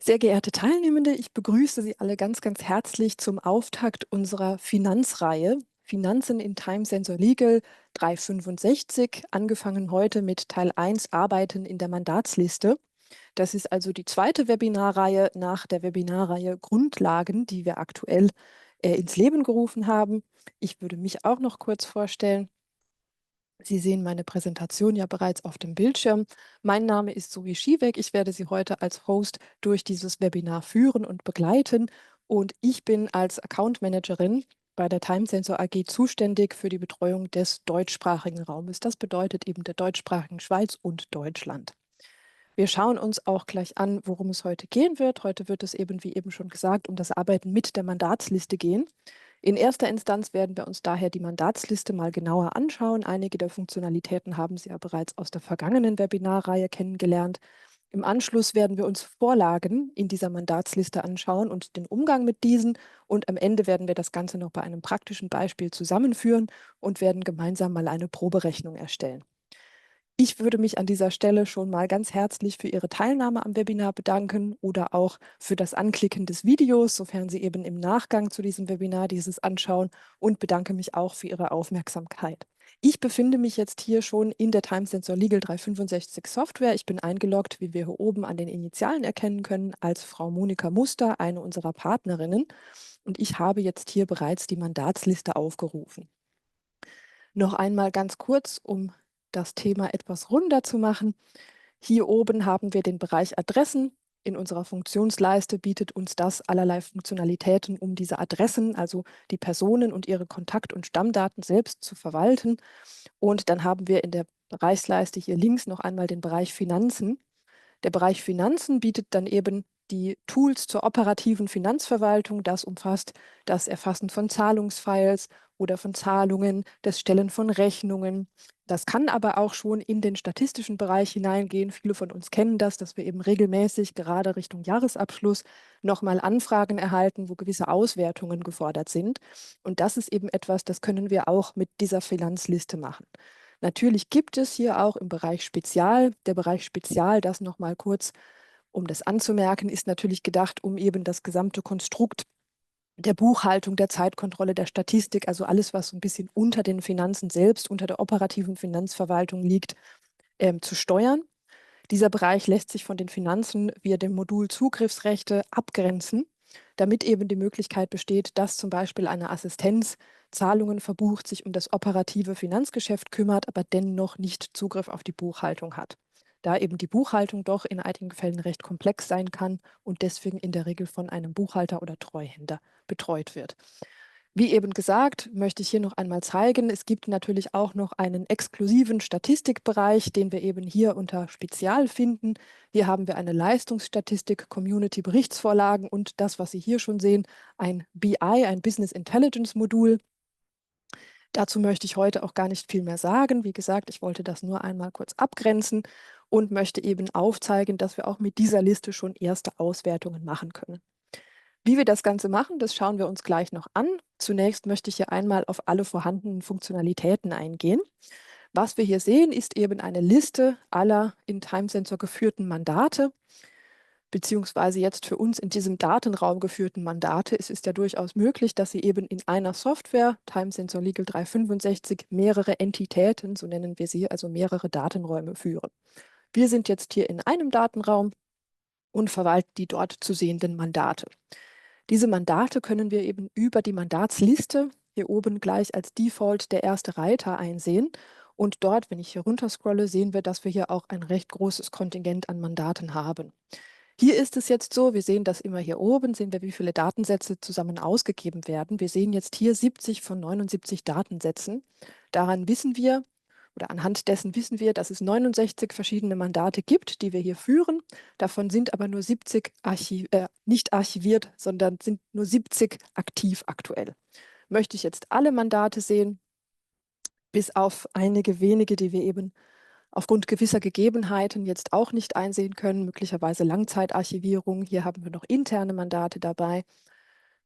Sehr geehrte Teilnehmende, ich begrüße Sie alle ganz, ganz herzlich zum Auftakt unserer Finanzreihe Finanzen in Time Sensor Legal 365, angefangen heute mit Teil 1 Arbeiten in der Mandatsliste. Das ist also die zweite Webinarreihe nach der Webinarreihe Grundlagen, die wir aktuell ins Leben gerufen haben. Ich würde mich auch noch kurz vorstellen. Sie sehen meine Präsentation ja bereits auf dem Bildschirm. Mein Name ist Zoe Schiebeck. Ich werde Sie heute als Host durch dieses Webinar führen und begleiten. Und ich bin als Account Managerin bei der Time Sensor AG zuständig für die Betreuung des deutschsprachigen Raumes. Das bedeutet eben der deutschsprachigen Schweiz und Deutschland. Wir schauen uns auch gleich an, worum es heute gehen wird. Heute wird es eben, wie eben schon gesagt, um das Arbeiten mit der Mandatsliste gehen. In erster Instanz werden wir uns daher die Mandatsliste mal genauer anschauen. Einige der Funktionalitäten haben Sie ja bereits aus der vergangenen Webinarreihe kennengelernt. Im Anschluss werden wir uns Vorlagen in dieser Mandatsliste anschauen und den Umgang mit diesen. Und am Ende werden wir das Ganze noch bei einem praktischen Beispiel zusammenführen und werden gemeinsam mal eine Proberechnung erstellen. Ich würde mich an dieser Stelle schon mal ganz herzlich für Ihre Teilnahme am Webinar bedanken oder auch für das Anklicken des Videos, sofern Sie eben im Nachgang zu diesem Webinar dieses anschauen, und bedanke mich auch für Ihre Aufmerksamkeit. Ich befinde mich jetzt hier schon in der Time Sensor Legal 365 Software. Ich bin eingeloggt, wie wir hier oben an den Initialen erkennen können, als Frau Monika Muster, eine unserer Partnerinnen. Und ich habe jetzt hier bereits die Mandatsliste aufgerufen. Noch einmal ganz kurz, um das Thema etwas runder zu machen. Hier oben haben wir den Bereich Adressen. In unserer Funktionsleiste bietet uns das allerlei Funktionalitäten, um diese Adressen, also die Personen und ihre Kontakt- und Stammdaten selbst zu verwalten. Und dann haben wir in der Bereichsleiste hier links noch einmal den Bereich Finanzen. Der Bereich Finanzen bietet dann eben die Tools zur operativen Finanzverwaltung. Das umfasst das Erfassen von Zahlungsfiles oder von Zahlungen, das Stellen von Rechnungen. Das kann aber auch schon in den statistischen Bereich hineingehen. Viele von uns kennen das, dass wir eben regelmäßig, gerade Richtung Jahresabschluss, nochmal Anfragen erhalten, wo gewisse Auswertungen gefordert sind. Und das ist eben etwas, das können wir auch mit dieser Finanzliste machen. Natürlich gibt es hier auch im Bereich Spezial, der Bereich Spezial, das nochmal kurz, um das anzumerken, ist natürlich gedacht, um eben das gesamte Konstrukt der Buchhaltung, der Zeitkontrolle, der Statistik, also alles, was so ein bisschen unter den Finanzen selbst, unter der operativen Finanzverwaltung liegt, zu steuern. Dieser Bereich lässt sich von den Finanzen via dem Modul Zugriffsrechte abgrenzen, damit eben die Möglichkeit besteht, dass zum Beispiel eine Assistenz Zahlungen verbucht, sich um das operative Finanzgeschäft kümmert, aber dennoch nicht Zugriff auf die Buchhaltung hat. Da eben die Buchhaltung doch in einigen Fällen recht komplex sein kann und deswegen in der Regel von einem Buchhalter oder Treuhänder betreut wird. Wie eben gesagt, möchte ich hier noch einmal zeigen, es gibt natürlich auch noch einen exklusiven Statistikbereich, den wir eben hier unter Spezial finden. Hier haben wir eine Leistungsstatistik, Community-Berichtsvorlagen und das, was Sie hier schon sehen, ein BI, ein Business Intelligence Modul. Dazu möchte ich heute auch gar nicht viel mehr sagen. Wie gesagt, ich wollte das nur einmal kurz abgrenzen und möchte eben aufzeigen, dass wir auch mit dieser Liste schon erste Auswertungen machen können. Wie wir das Ganze machen, das schauen wir uns gleich noch an. Zunächst möchte ich hier einmal auf alle vorhandenen Funktionalitäten eingehen. Was wir hier sehen, ist eben eine Liste aller in Time Sensor geführten Mandate, beziehungsweise jetzt für uns in diesem Datenraum geführten Mandate. Es ist ja durchaus möglich, dass Sie eben in einer Software, Time Sensor Legal 365, mehrere Entitäten, so nennen wir sie, also mehrere Datenräume führen. Wir sind jetzt hier in einem Datenraum und verwalten die dort zu sehenden Mandate. Diese Mandate können wir eben über die Mandatsliste hier oben gleich als Default der erste Reiter einsehen. Und dort, wenn ich hier runter scrolle, sehen wir, dass wir hier auch ein recht großes Kontingent an Mandaten haben. Hier ist es jetzt so, wir sehen das immer hier oben, sehen wir, wie viele Datensätze zusammen ausgegeben werden. Wir sehen jetzt hier 70 von 79 Datensätzen. Daran wissen wir, oder anhand dessen wissen wir, dass es 69 verschiedene Mandate gibt, die wir hier führen. Davon sind aber nur 70 nicht archiviert, sondern sind nur 70 aktiv aktuell. Möchte ich jetzt alle Mandate sehen, bis auf einige wenige, die wir eben aufgrund gewisser Gegebenheiten jetzt auch nicht einsehen können, möglicherweise Langzeitarchivierung. Hier haben wir noch interne Mandate dabei.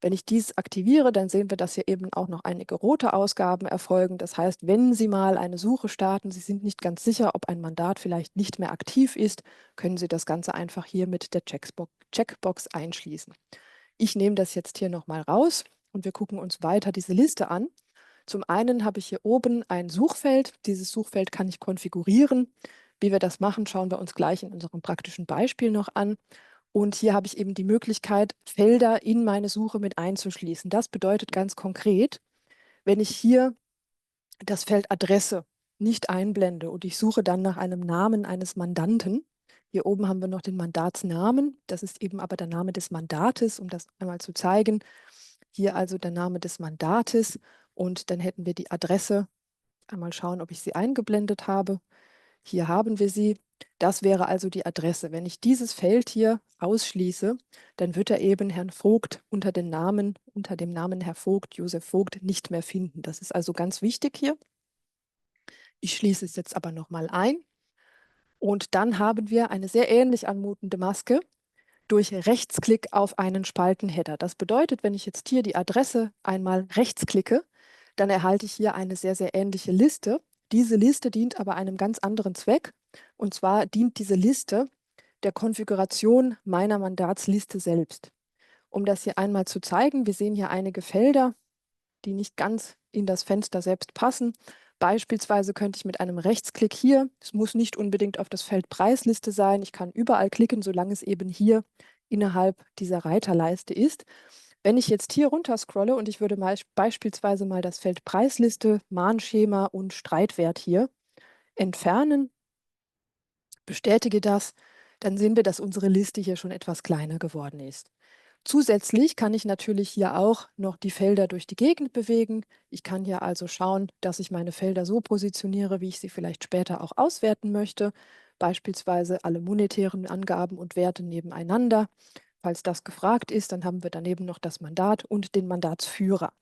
Wenn ich dies aktiviere, dann sehen wir, dass hier eben auch noch einige rote Ausgaben erfolgen. Das heißt, wenn Sie mal eine Suche starten, Sie sind nicht ganz sicher, ob ein Mandat vielleicht nicht mehr aktiv ist, können Sie das Ganze einfach hier mit der Checkbox einschließen. Ich nehme das jetzt hier nochmal raus und wir gucken uns weiter diese Liste an. Zum einen habe ich hier oben ein Suchfeld. Dieses Suchfeld kann ich konfigurieren. Wie wir das machen, schauen wir uns gleich in unserem praktischen Beispiel noch an. Und hier habe ich eben die Möglichkeit, Felder in meine Suche mit einzuschließen. Das bedeutet ganz konkret, wenn ich hier das Feld Adresse nicht einblende und ich suche dann nach einem Namen eines Mandanten. Hier oben haben wir noch den Mandatsnamen. Das ist eben aber der Name des Mandates, um das einmal zu zeigen. Hier also der Name des Mandates und dann hätten wir die Adresse. Einmal schauen, ob ich sie eingeblendet habe. Hier haben wir sie. Das wäre also die Adresse. Wenn ich dieses Feld hier ausschließe, dann wird er eben Herrn Vogt unter dem Namen Herr Vogt, Josef Vogt, nicht mehr finden. Das ist also ganz wichtig hier. Ich schließe es jetzt aber nochmal ein. Und dann haben wir eine sehr ähnlich anmutende Maske durch Rechtsklick auf einen Spaltenheader. Das bedeutet, wenn ich jetzt hier die Adresse einmal rechtsklicke, dann erhalte ich hier eine sehr, sehr ähnliche Liste. Diese Liste dient aber einem ganz anderen Zweck. Und zwar dient diese Liste der Konfiguration meiner Mandatsliste selbst. Um das hier einmal zu zeigen, wir sehen hier einige Felder, die nicht ganz in das Fenster selbst passen. Beispielsweise könnte ich mit einem Rechtsklick hier, es muss nicht unbedingt auf das Feld Preisliste sein, ich kann überall klicken, solange es eben hier innerhalb dieser Reiterleiste ist. Wenn ich jetzt hier runter scrolle und ich würde beispielsweise mal das Feld Preisliste, Mahnschema und Streitwert hier entfernen, bestätige das, dann sehen wir, dass unsere Liste hier schon etwas kleiner geworden ist. Zusätzlich kann ich natürlich hier auch noch die Felder durch die Gegend bewegen. Ich kann hier also schauen, dass ich meine Felder so positioniere, wie ich sie vielleicht später auch auswerten möchte. Beispielsweise alle monetären Angaben und Werte nebeneinander. Falls das gefragt ist, dann haben wir daneben noch das Mandat und den Mandatsführer.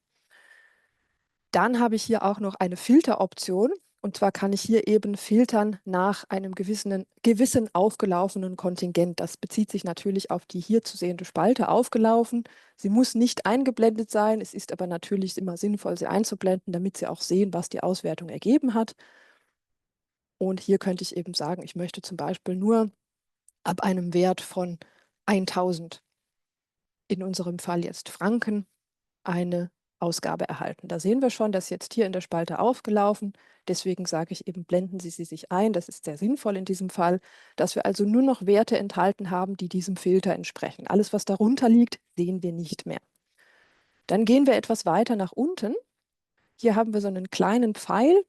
Dann habe ich hier auch noch eine Filteroption. Und zwar kann ich hier eben filtern nach einem gewissen aufgelaufenen Kontingent. Das bezieht sich natürlich auf die hier zu sehende Spalte aufgelaufen. Sie muss nicht eingeblendet sein. Es ist aber natürlich immer sinnvoll, sie einzublenden, damit Sie auch sehen, was die Auswertung ergeben hat. Und hier könnte ich eben sagen, ich möchte zum Beispiel nur ab einem Wert von 1000, in unserem Fall jetzt Franken, eine Ausgabe erhalten. Da sehen wir schon, dass jetzt hier in der Spalte aufgelaufen. Deswegen sage ich eben, blenden Sie sie sich ein. Das ist sehr sinnvoll in diesem Fall, dass wir also nur noch Werte enthalten haben, die diesem Filter entsprechen. Alles, was darunter liegt, sehen wir nicht mehr. Dann gehen wir etwas weiter nach unten. Hier haben wir so einen kleinen Pfeil.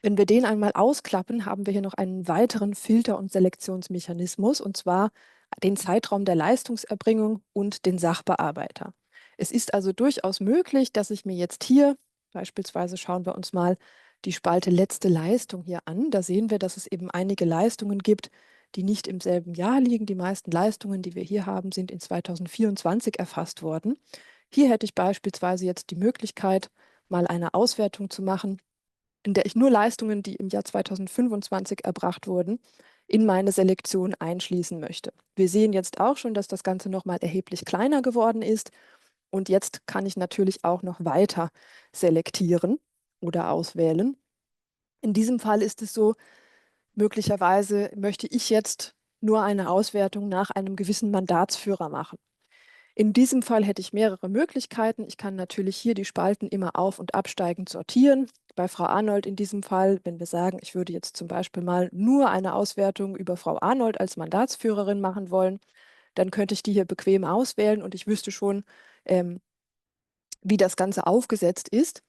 Wenn wir den einmal ausklappen, haben wir hier noch einen weiteren Filter- und Selektionsmechanismus, und zwar den Zeitraum der Leistungserbringung und den Sachbearbeiter. Es ist also durchaus möglich, dass ich mir jetzt hier, beispielsweise schauen wir uns mal die Spalte letzte Leistung hier an. Da sehen wir, dass es eben einige Leistungen gibt, die nicht im selben Jahr liegen. Die meisten Leistungen, die wir hier haben, sind in 2024 erfasst worden. Hier hätte ich beispielsweise jetzt die Möglichkeit, mal eine Auswertung zu machen, in der ich nur Leistungen, die im Jahr 2025 erbracht wurden, in meine Selektion einschließen möchte. Wir sehen jetzt auch schon, dass das Ganze nochmal erheblich kleiner geworden ist. Und jetzt kann ich natürlich auch noch weiter selektieren oder auswählen. In diesem Fall ist es so, möglicherweise möchte ich jetzt nur eine Auswertung nach einem gewissen Mandatsführer machen. In diesem Fall hätte ich mehrere Möglichkeiten. Ich kann natürlich hier die Spalten immer auf- und absteigend sortieren. Bei Frau Arnold in diesem Fall, wenn wir sagen, ich würde jetzt zum Beispiel mal nur eine Auswertung über Frau Arnold als Mandatsführerin machen wollen, dann könnte ich die hier bequem auswählen und ich wüsste schon, wie das Ganze aufgesetzt ist.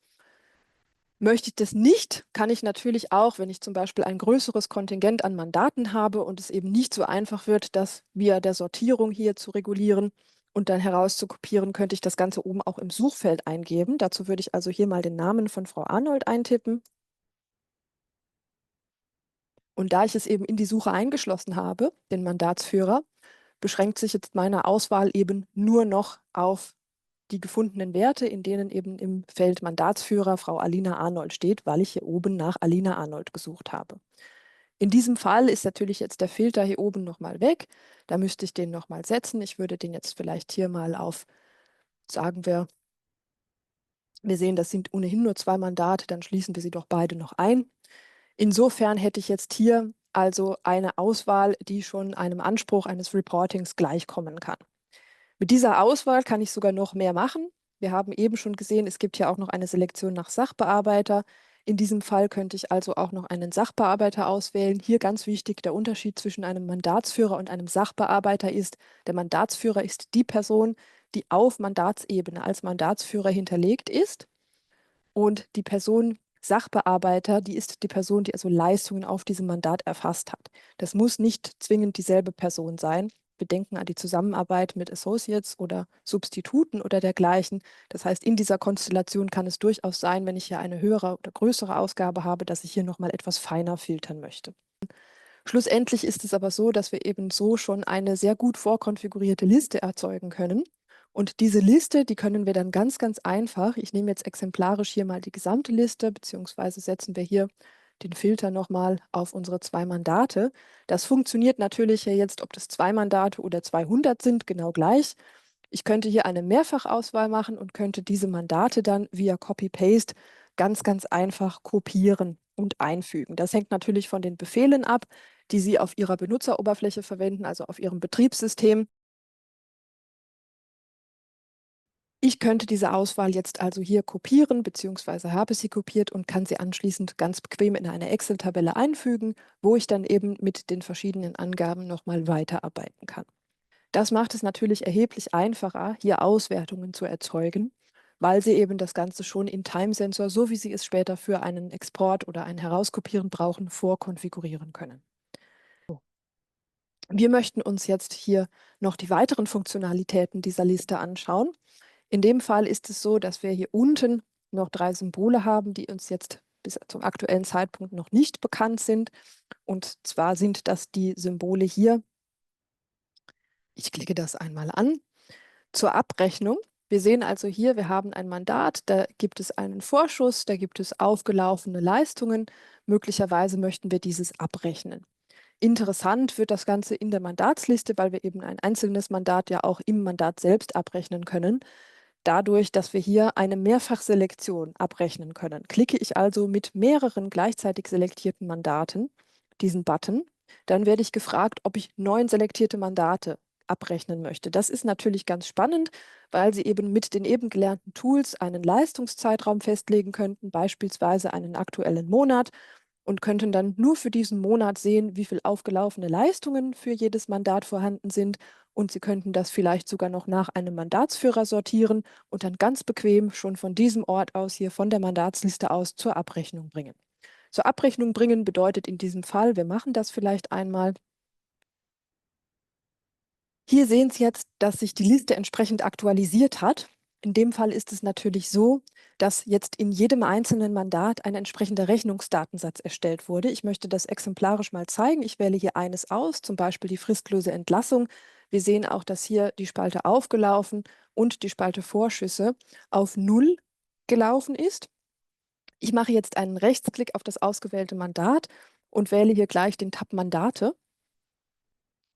Möchte ich das nicht, kann ich natürlich auch, wenn ich zum Beispiel ein größeres Kontingent an Mandaten habe und es eben nicht so einfach wird, das via der Sortierung hier zu regulieren und dann herauszukopieren, könnte ich das Ganze oben auch im Suchfeld eingeben. Dazu würde ich also hier mal den Namen von Frau Arnold eintippen. Und da ich es eben in die Suche eingeschlossen habe, den Mandatsführer, beschränkt sich jetzt meine Auswahl eben nur noch auf die gefundenen Werte, in denen eben im Feld Mandatsführer Frau Alina Arnold steht, weil ich hier oben nach Alina Arnold gesucht habe. In diesem Fall ist natürlich jetzt der Filter hier oben nochmal weg. Da müsste ich den nochmal setzen. Ich würde den jetzt vielleicht hier mal auf Sagen wir, wir sehen, das sind ohnehin nur 2 Mandate, dann schließen wir sie doch beide noch ein. Insofern hätte ich jetzt hier also eine Auswahl, die schon einem Anspruch eines Reportings gleichkommen kann. Mit dieser Auswahl kann ich sogar noch mehr machen. Wir haben eben schon gesehen, es gibt hier auch noch eine Selektion nach Sachbearbeiter. In diesem Fall könnte ich also auch noch einen Sachbearbeiter auswählen. Hier ganz wichtig, der Unterschied zwischen einem Mandatsführer und einem Sachbearbeiter ist, der Mandatsführer ist die Person, die auf Mandatsebene als Mandatsführer hinterlegt ist. Und die Person Sachbearbeiter, die ist die Person, die also Leistungen auf diesem Mandat erfasst hat. Das muss nicht zwingend dieselbe Person sein. Wir denken an die Zusammenarbeit mit Associates oder Substituten oder dergleichen. Das heißt, in dieser Konstellation kann es durchaus sein, wenn ich hier eine höhere oder größere Ausgabe habe, dass ich hier nochmal etwas feiner filtern möchte. Schlussendlich ist es aber so, dass wir eben so schon eine sehr gut vorkonfigurierte Liste erzeugen können. Und diese Liste, die können wir dann ganz, ganz einfach, ich nehme jetzt exemplarisch hier mal die gesamte Liste, beziehungsweise setzen wir hier den Filter nochmal auf unsere 2 Mandate. Das funktioniert natürlich ja jetzt, ob das 2 Mandate oder 200 sind, genau gleich. Ich könnte hier eine Mehrfachauswahl machen und könnte diese Mandate dann via Copy-Paste ganz, ganz einfach kopieren und einfügen. Das hängt natürlich von den Befehlen ab, die Sie auf Ihrer Benutzeroberfläche verwenden, also auf Ihrem Betriebssystem. Ich könnte diese Auswahl jetzt also hier kopieren, beziehungsweise habe sie kopiert und kann sie anschließend ganz bequem in eine Excel-Tabelle einfügen, wo ich dann eben mit den verschiedenen Angaben nochmal weiterarbeiten kann. Das macht es natürlich erheblich einfacher, hier Auswertungen zu erzeugen, weil Sie eben das Ganze schon in Time Sensor, so wie Sie es später für einen Export oder ein Herauskopieren brauchen, vorkonfigurieren können. Wir möchten uns jetzt hier noch die weiteren Funktionalitäten dieser Liste anschauen. In dem Fall ist es so, dass wir hier unten noch 3 Symbole haben, die uns jetzt bis zum aktuellen Zeitpunkt noch nicht bekannt sind. Und zwar sind das die Symbole hier. Ich klicke das einmal an. Zur Abrechnung. Wir sehen also hier, wir haben ein Mandat, da gibt es einen Vorschuss, da gibt es aufgelaufene Leistungen. Möglicherweise möchten wir dieses abrechnen. Interessant wird das Ganze in der Mandatsliste, weil wir eben ein einzelnes Mandat ja auch im Mandat selbst abrechnen können. Dadurch, dass wir hier eine Mehrfachselektion abrechnen können, klicke ich also mit mehreren gleichzeitig selektierten Mandaten diesen Button. Dann werde ich gefragt, ob ich 9 selektierte Mandate abrechnen möchte. Das ist natürlich ganz spannend, weil Sie eben mit den eben gelernten Tools einen Leistungszeitraum festlegen könnten, beispielsweise einen aktuellen Monat, und könnten dann nur für diesen Monat sehen, wie viel aufgelaufene Leistungen für jedes Mandat vorhanden sind. Und Sie könnten das vielleicht sogar noch nach einem Mandatsführer sortieren und dann ganz bequem schon von diesem Ort aus hier von der Mandatsliste aus zur Abrechnung bringen. Zur Abrechnung bringen bedeutet in diesem Fall, wir machen das vielleicht einmal. Hier sehen Sie jetzt, dass sich die Liste entsprechend aktualisiert hat. In dem Fall ist es natürlich so, dass jetzt in jedem einzelnen Mandat ein entsprechender Rechnungsdatensatz erstellt wurde. Ich möchte das exemplarisch mal zeigen. Ich wähle hier eines aus, zum Beispiel die fristlose Entlassung. Wir sehen auch, dass hier die Spalte aufgelaufen und die Spalte Vorschüsse auf 0 gelaufen ist. Ich mache jetzt einen Rechtsklick auf das ausgewählte Mandat und wähle hier gleich den Tab Mandate.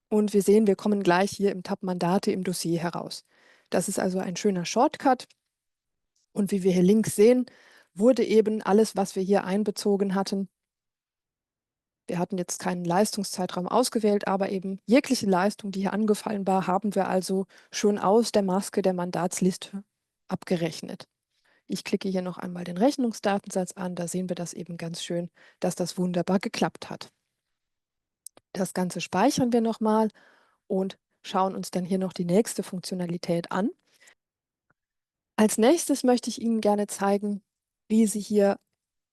Und wir sehen, wir kommen gleich hier im Tab Mandate im Dossier heraus. Das ist also ein schöner Shortcut. Und wie wir hier links sehen, wurde eben alles, was wir hier einbezogen hatten, wir hatten jetzt keinen Leistungszeitraum ausgewählt, aber eben jegliche Leistung, die hier angefallen war, haben wir also schon aus der Maske der Mandatsliste abgerechnet. Ich klicke hier noch einmal den Rechnungsdatensatz an, da sehen wir das eben ganz schön, dass das wunderbar geklappt hat. Das Ganze speichern wir nochmal und schauen uns dann hier noch die nächste Funktionalität an. Als nächstes möchte ich Ihnen gerne zeigen, wie Sie hier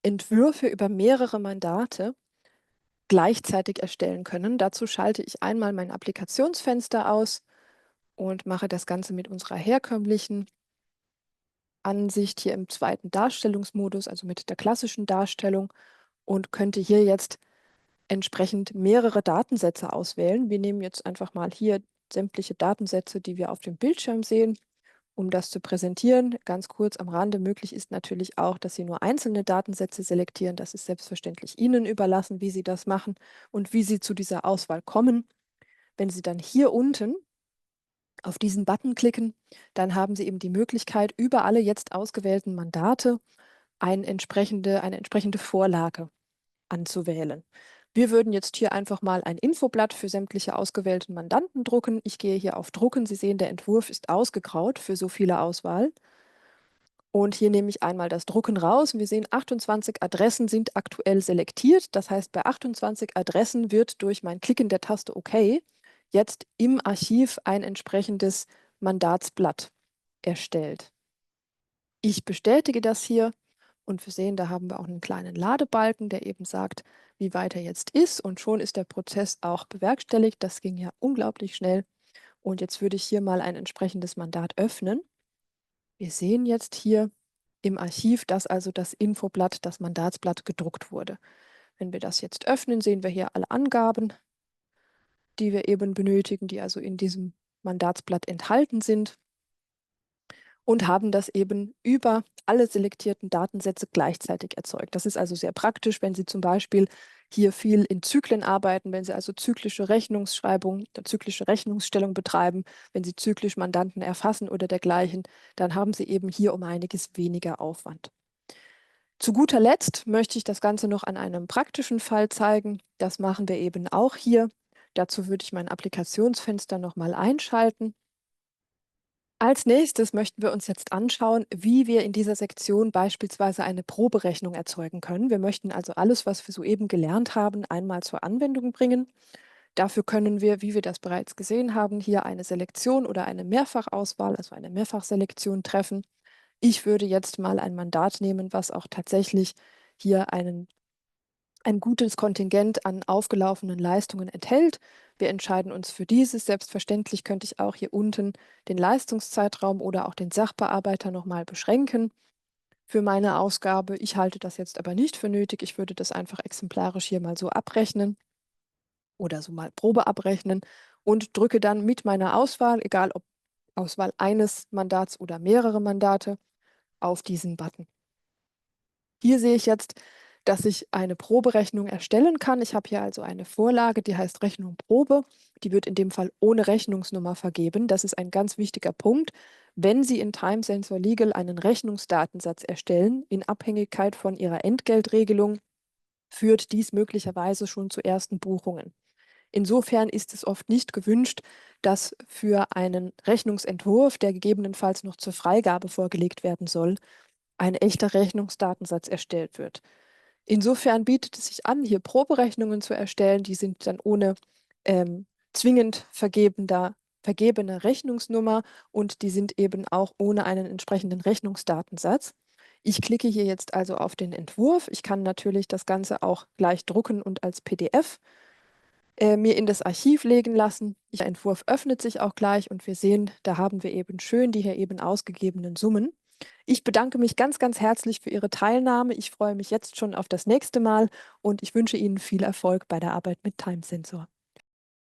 Entwürfe über mehrere Mandate gleichzeitig erstellen können. Dazu schalte ich einmal mein Applikationsfenster aus und mache das Ganze mit unserer herkömmlichen Ansicht hier im zweiten Darstellungsmodus, also mit der klassischen Darstellung, und könnte hier jetzt entsprechend mehrere Datensätze auswählen. Wir nehmen jetzt einfach mal hier sämtliche Datensätze, die wir auf dem Bildschirm sehen, um das zu präsentieren. Ganz kurz am Rande, möglich ist natürlich auch, dass Sie nur einzelne Datensätze selektieren. Das ist selbstverständlich Ihnen überlassen, wie Sie das machen und wie Sie zu dieser Auswahl kommen. Wenn Sie dann hier unten Auf diesen Button klicken, dann haben Sie eben die Möglichkeit, über alle jetzt ausgewählten Mandate eine entsprechende Vorlage anzuwählen. Wir würden jetzt hier einfach mal ein Infoblatt für sämtliche ausgewählten Mandanten drucken. Ich gehe hier auf Drucken. Sie sehen, der Entwurf ist ausgegraut für so viele Auswahl. Und hier nehme ich einmal das Drucken raus. Und wir sehen, 28 Adressen sind aktuell selektiert. Das heißt, bei 28 Adressen wird durch mein Klicken der Taste OK jetzt im Archiv ein entsprechendes Mandatsblatt erstellt. Ich bestätige das hier und wir sehen, da haben wir auch einen kleinen Ladebalken, der eben sagt, wie weit er jetzt ist. Und schon ist der Prozess auch bewerkstelligt. Das ging ja unglaublich schnell. Und jetzt würde ich hier mal ein entsprechendes Mandat öffnen. Wir sehen jetzt hier im Archiv, dass also das Infoblatt, das Mandatsblatt gedruckt wurde. Wenn wir das jetzt öffnen, sehen wir hier alle Angaben, die wir eben benötigen, die also in diesem Mandatsblatt enthalten sind und haben das eben über alle selektierten Datensätze gleichzeitig erzeugt. Das ist also sehr praktisch, wenn Sie zum Beispiel hier viel in Zyklen arbeiten, wenn Sie also zyklische Rechnungsschreibung, zyklische Rechnungsstellung betreiben, wenn Sie zyklisch Mandanten erfassen oder dergleichen, dann haben Sie eben hier um einiges weniger Aufwand. Zu guter Letzt möchte ich das Ganze noch an einem praktischen Fall zeigen. Das machen wir eben auch hier. Dazu würde ich mein Applikationsfenster nochmal einschalten. Als nächstes möchten wir uns jetzt anschauen, wie wir in dieser Sektion beispielsweise eine Proberechnung erzeugen können. Wir möchten also alles, was wir soeben gelernt haben, einmal zur Anwendung bringen. Dafür können wir, wie wir das bereits gesehen haben, hier eine Selektion oder eine Mehrfachauswahl, also eine Mehrfachselektion treffen. Ich würde jetzt mal ein Mandat nehmen, was auch tatsächlich hier ein gutes Kontingent an aufgelaufenen Leistungen enthält. Wir entscheiden uns für dieses. Selbstverständlich könnte ich auch hier unten den Leistungszeitraum oder auch den Sachbearbeiter nochmal beschränken für meine Ausgabe. Ich halte das jetzt aber nicht für nötig. Ich würde das einfach exemplarisch hier mal so abrechnen oder so mal Probe abrechnen und drücke dann mit meiner Auswahl, egal ob Auswahl eines Mandats oder mehrere Mandate, auf diesen Button. Hier sehe ich jetzt, dass ich eine Proberechnung erstellen kann. Ich habe hier also eine Vorlage, die heißt Rechnung Probe. Die wird in dem Fall ohne Rechnungsnummer vergeben. Das ist ein ganz wichtiger Punkt. Wenn Sie in Time Sensor Legal einen Rechnungsdatensatz erstellen, in Abhängigkeit von Ihrer Entgeltregelung, führt dies möglicherweise schon zu ersten Buchungen. Insofern ist es oft nicht gewünscht, dass für einen Rechnungsentwurf, der gegebenenfalls noch zur Freigabe vorgelegt werden soll, ein echter Rechnungsdatensatz erstellt wird. Insofern bietet es sich an, hier Proberechnungen zu erstellen. Die sind dann ohne zwingend vergebene Rechnungsnummer und die sind eben auch ohne einen entsprechenden Rechnungsdatensatz. Ich klicke hier jetzt also auf den Entwurf. Ich kann natürlich das Ganze auch gleich drucken und als PDF mir in das Archiv legen lassen. Der Entwurf öffnet sich auch gleich und wir sehen, da haben wir eben schön die hier eben ausgegebenen Summen. Ich bedanke mich ganz, ganz herzlich für Ihre Teilnahme. Ich freue mich jetzt schon auf das nächste Mal und ich wünsche Ihnen viel Erfolg bei der Arbeit mit Time Sensor.